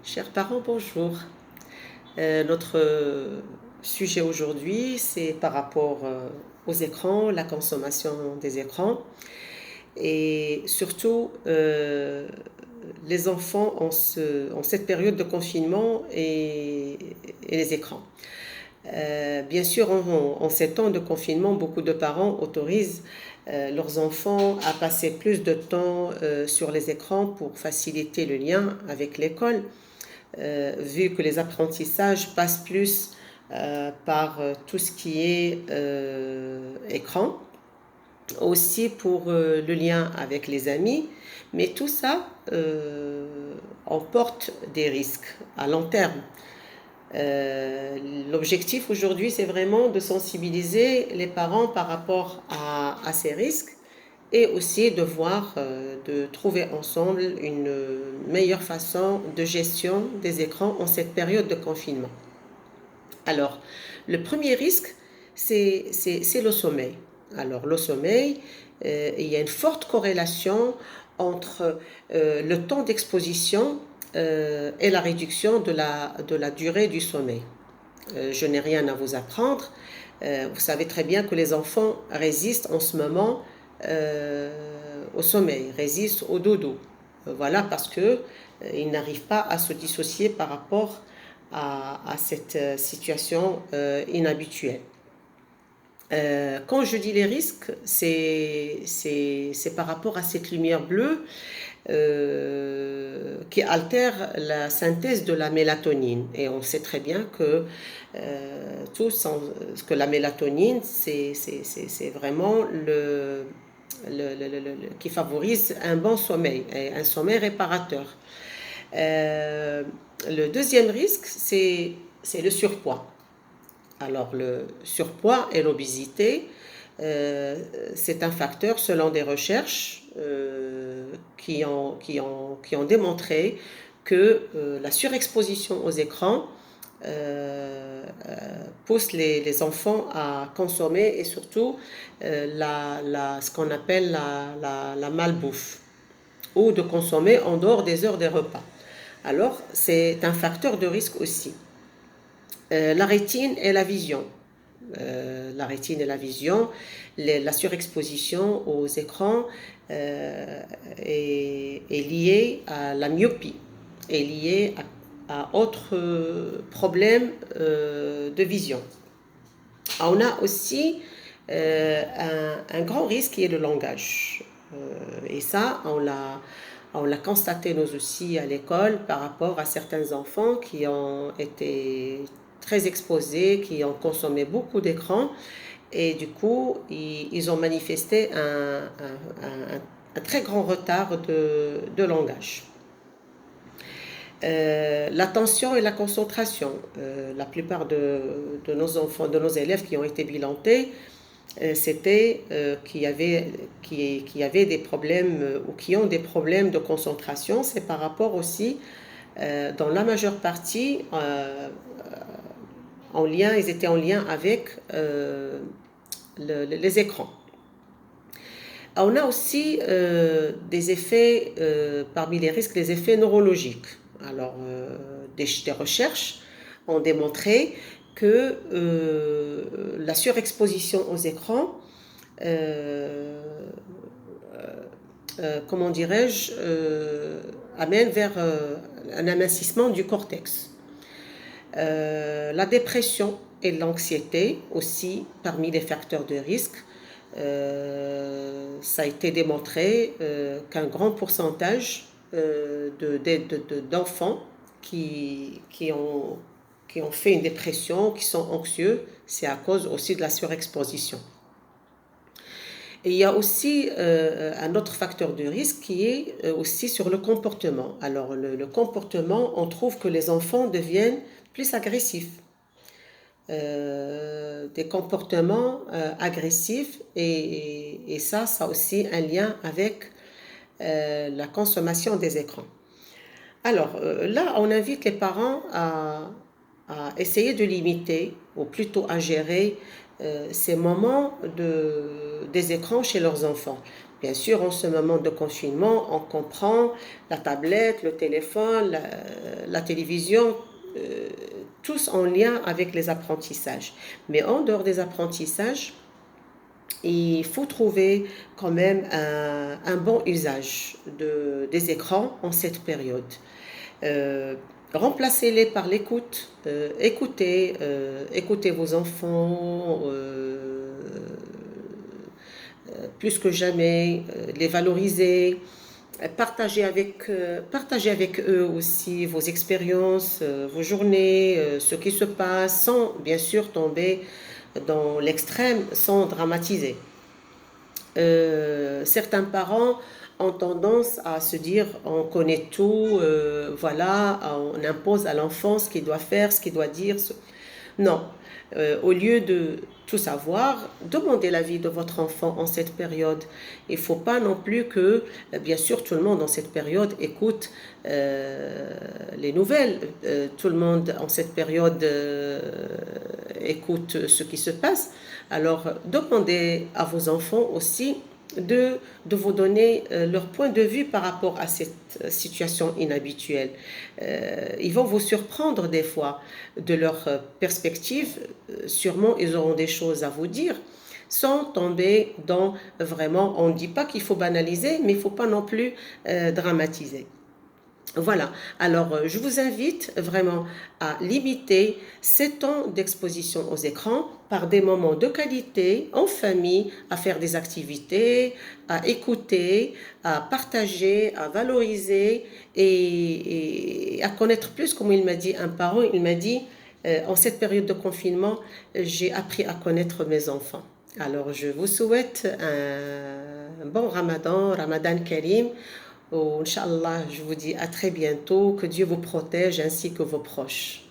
Chers parents, bonjour. Notre sujet aujourd'hui, c'est par rapport aux écrans, la consommation des écrans et surtout les enfants en cette période de confinement et les écrans. Bien sûr, en ces temps de confinement, beaucoup de parents autorisent leurs enfants à passer plus de temps sur les écrans pour faciliter le lien avec l'école. Vu que les apprentissages passent plus par tout ce qui est écran, aussi pour le lien avec les amis, mais tout ça emporte des risques à long terme. L'objectif aujourd'hui, c'est vraiment de sensibiliser les parents par rapport à ces risques et aussi de voir, de trouver ensemble une meilleure façon de gestion des écrans en cette période de confinement. Alors, le premier risque, c'est le sommeil. Alors, le sommeil, il y a une forte corrélation entre le temps d'exposition et la réduction de la durée du sommeil. Je n'ai rien à vous apprendre. Vous savez très bien que les enfants résistent en ce moment au sommeil, résistent au dodo. Voilà, parce qu'ils n'arrivent pas à se dissocier par rapport à cette situation inhabituelle. Quand je dis les risques, c'est par rapport à cette lumière bleue qui altère la synthèse de la mélatonine. Et on sait très bien que que la mélatonine, c'est vraiment qui favorise un bon sommeil, un sommeil réparateur. Le deuxième risque, c'est le surpoids. Alors le surpoids et l'obésité, c'est un facteur selon des recherches qui ont démontré que la surexposition aux écrans pousse les enfants à consommer et surtout ce qu'on appelle la malbouffe ou de consommer en dehors des heures des repas. Alors, c'est un facteur de risque aussi. La rétine et la vision. La rétine et la vision, la surexposition aux écrans est liée à la myopie, est liée à autres problèmes de vision. On a aussi un grand risque qui est le langage. Et ça, on l'a constaté nous aussi à l'école par rapport à certains enfants qui ont été très exposés, qui ont consommé beaucoup d'écran et du coup ils ont manifesté un très grand retard de langage. L'attention et la concentration. La plupart de nos enfants, de nos élèves qui ont été bilantés, c'était qu'il y avait des problèmes ou qui ont des problèmes de concentration. C'est par rapport aussi, dans la majeure partie, ils étaient en lien avec les écrans. On a aussi des effets, parmi les risques, des effets neurologiques. Alors, des recherches ont démontré que la surexposition aux écrans, comment dirais-je, amène vers un amincissement du cortex. La dépression et l'anxiété aussi parmi les facteurs de risque. Ça a été démontré qu'un grand pourcentage d'enfants qui ont fait une dépression, qui sont anxieux, c'est à cause aussi de la surexposition. Et il y a aussi un autre facteur de risque qui est aussi sur le comportement. Alors le comportement, on trouve que les enfants deviennent plus agressifs. Des comportements agressifs et ça a aussi un lien avec la consommation des écrans. Alors là, on invite les parents à essayer de limiter ou plutôt à gérer ces moments des écrans chez leurs enfants. Bien sûr, en ce moment de confinement, on comprend la tablette, le téléphone, la télévision, tous en lien avec les apprentissages. Mais en dehors des apprentissages, il faut trouver quand même un bon usage des écrans en cette période. Euh, Remplacez-les par l'écoute. Écoutez vos enfants plus que jamais, les valoriser. Partagez avec eux aussi vos expériences, vos journées, ce qui se passe, sans bien sûr tomber dans l'extrême, sans dramatiser. Certains parents ont tendance à se dire on connaît tout, voilà, on impose à l'enfant ce qu'il doit faire, ce qu'il doit dire. Non, au lieu de tout savoir, demandez l'avis de votre enfant en cette période. Il ne faut pas non plus que, bien sûr, tout le monde en cette période écoute les nouvelles. Tout le monde en cette période écoute ce qui se passe. Alors, demandez à vos enfants aussi de vous donner leur point de vue par rapport à cette situation inhabituelle. Ils vont vous surprendre des fois de leur perspective. Sûrement, ils auront des choses à vous dire sans tomber dans vraiment, on ne dit pas qu'il faut banaliser, mais il ne faut pas non plus dramatiser. Voilà, alors je vous invite vraiment à limiter ces temps d'exposition aux écrans par des moments de qualité en famille, à faire des activités, à écouter, à partager, à valoriser et à connaître plus, comme il m'a dit un parent, il m'a dit, en cette période de confinement, j'ai appris à connaître mes enfants. Alors je vous souhaite un bon Ramadan Karim. Oh, Inch'Allah, je vous dis à très bientôt, que Dieu vous protège ainsi que vos proches.